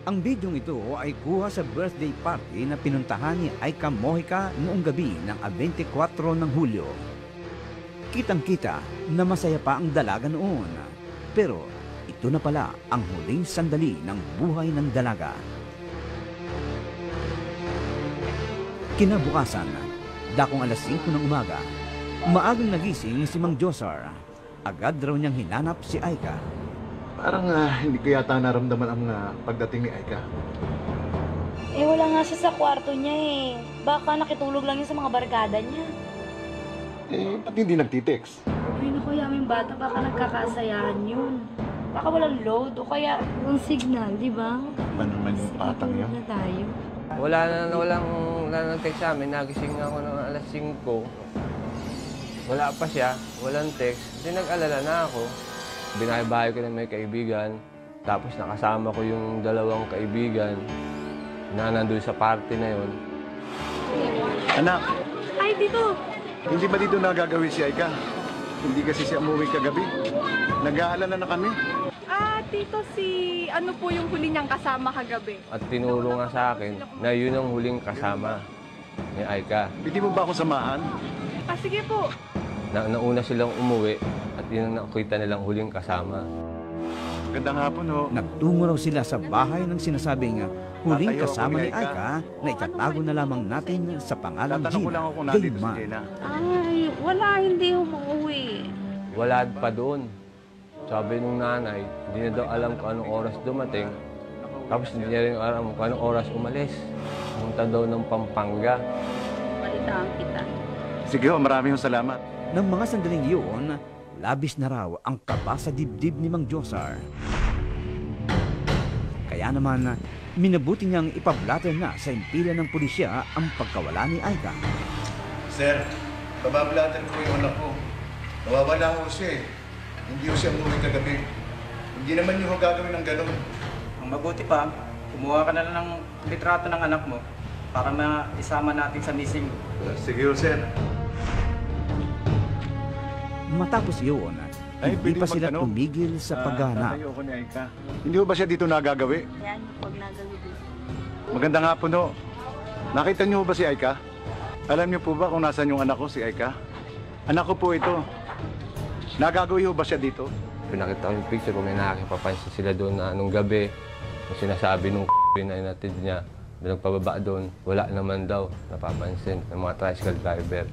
Ang bidyong ito ay kuha sa birthday party na pinuntahan ni Aika Mojica noong gabi ng 24 ng Hulyo. Kitang-kita na masaya pa ang dalaga noon. Pero ito na pala ang huling sandali ng buhay ng dalaga. Kinabukasan, dakong alas 5 ng umaga, maagang nagising si Mang Josar. Agad raw niyang hinanap si Aika. Parang hindi ko yata naramdaman ang pagdating ni Aika. Wala nga siya sa kwarto niya eh. Baka nakitulog lang yun sa mga barkada niya. Ba't hindi nagtitext? Ay, naku, yung bata, baka nagkakasayahan yun. Baka walang load o kaya walang signal, di ba? Ba naman yung patang yun? Na tayo. Wala nang text sa amin. Nagising ako ng alas 5. Wala pa siya, walang text. Hindi nag-alala na ako. Binahay-bahay ko na may kaibigan. Tapos nakasama ko yung dalawang kaibigan na nandun sa party na yon. Anak, Ay, dito! hindi ba dito nagagawin si Aika? Hindi kasi siya umuwi kagabi. Nag-aalala na kami. Tito, ano po yung huli niyang kasama kagabi? At tinuro nga sa akin na yun ang huling kasama ni Aika. Pwede mo ba ako samahan? Sige po. Nauna silang umuwi at yun ang nakita nilang huling kasama. Gandang hapon ho. Nagtungo raw sila sa bahay ng sinasabing huling kasama ni Aika na itatago na lamang natin sa pangalang Tatanong ko lang Gina. ako kung nandito si Gayunman. Gina. Ay, wala, hindi umuwi. Wala pa doon. Sabi nung nanay, hindi na daw alam kung anong oras dumating. Tapos hindi niya rin alam kung anong oras umalis. Pumunta daw ng Pampanga. Balitaan kita. Sige ho, maraming salamat. Nang mga sandaling iyon, labis na raw ang kaba sa dibdib ni Mang Josar. Kaya naman, minabuti niyang ipablatter na sa impila ng pulisya ang pagkawala ni Aika. Sir, babablatter ko yung anak ko. Nawawala ko siya eh. Hindi ko siya umuwi kagabi. Hindi naman yung gagawin ng gano'n. Ang mabuti pa, kumuha ka na lang ng litrato ng anak mo para maisama natin sa missing. Sige ho, sir. Matapos iyon, hindi pa sila tumigil sa paghahanap. Ayoko ni Aika. Hindi ho ba siya dito nagagawi? Yan yung pag nagawin dito. Magandang hapon ho. Nakita niyo ho ba si Aika? Alam niyo po ba kung nasan yung anak ko, si Aika? Anak ko po ito. Nagagawi ho ba siya dito? Pinakita ko yung picture kung may nakakipapansin sila doon na anong gabi. Yung sinasabi nung na inatid niya, nagpababa doon, wala naman daw napapansin ng mga tricycle driver.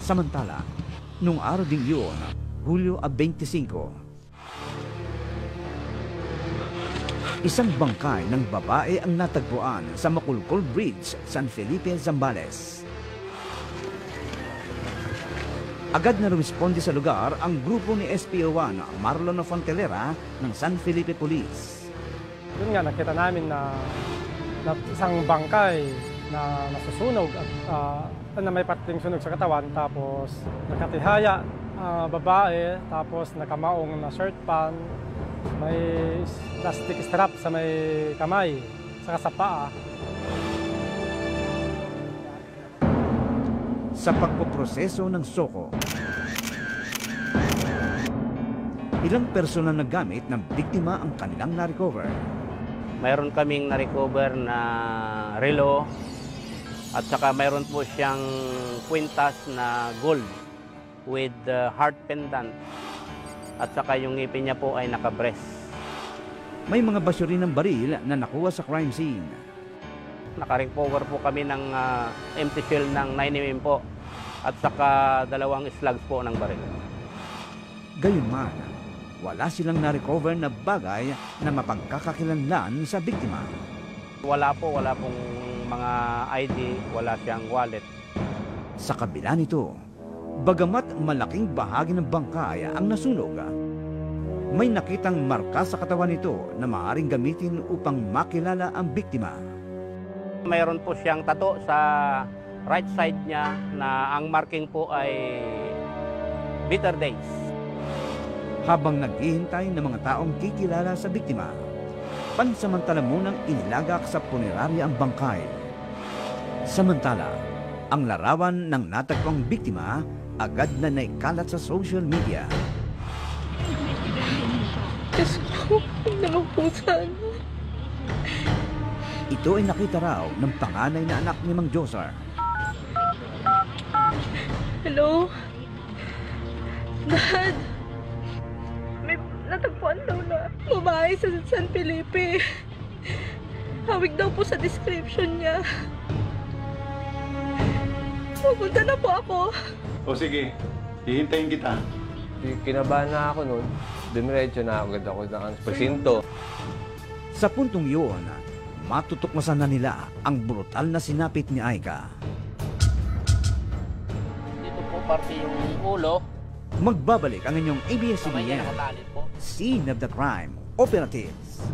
Samantala, nung araw ding yun, Hulyo 25, isang bangkay ng babae ang natagpuan sa Makulkol Bridge, San Felipe, Zambales. Agad na rumisponde sa lugar ang grupo ni SPO1 Marlon Fontelera ng San Felipe Police. Doon nga nakita namin na isang bangkay na nasusunog at na may parting sunog sa katawan, tapos nakatihaya babae, tapos nakamaong na shirt pan, may plastic strap sa may kamay, saka sa paa. Sa pagpoproseso ng soko, ilang personal na gamit ng biktima ang kanilang na-recover. Mayroon kaming na-recover na relo at saka mayroon po siyang kwintas na gold with heart pendant at saka yung ngipin niya po ay naka-brace. May mga basyo rin ng baril na nakuha sa crime scene. Naka-recover po kami ng empty shell ng 9mm po at saka 2 slugs po ng baril. Gayunman, wala silang na-recover na bagay na mapagkakakilanlan sa biktima. Wala pong mga ID, wala siyang wallet. Sa kabila nito, bagamat malaking bahagi ng bangkay ang nasunog, may nakitang marka sa katawan nito na maaaring gamitin upang makilala ang biktima. Mayroon po siyang tato sa right side niya na ang marking po ay bitter days. Habang naghihintay ng mga taong kikilala sa biktima, pansamantala munang inilagak sa punerarya ang bangkay. Samantala, ang larawan ng natagpong biktima agad na naikalat sa social media. Diyos ko, huwag naman po sana. Ito ay nakita raw ng panganay na anak ni Mang Josar. Hello? Dad? May natagpuan daw na babae sa San Felipe. Hawig daw po sa description niya. Pupunta na po ako. O sige, hihintayin kita. Kinabahan na ako noon. Dumiretso na agad ako ng presinto. Sa puntong yun, matutukmasan na nila ang brutal na sinapit ni Aika. Dito po parte yung ulo. Magbabalik ang inyong Kamay niya ABS-CBN, nakatali po. Scene of the Crime Operatives.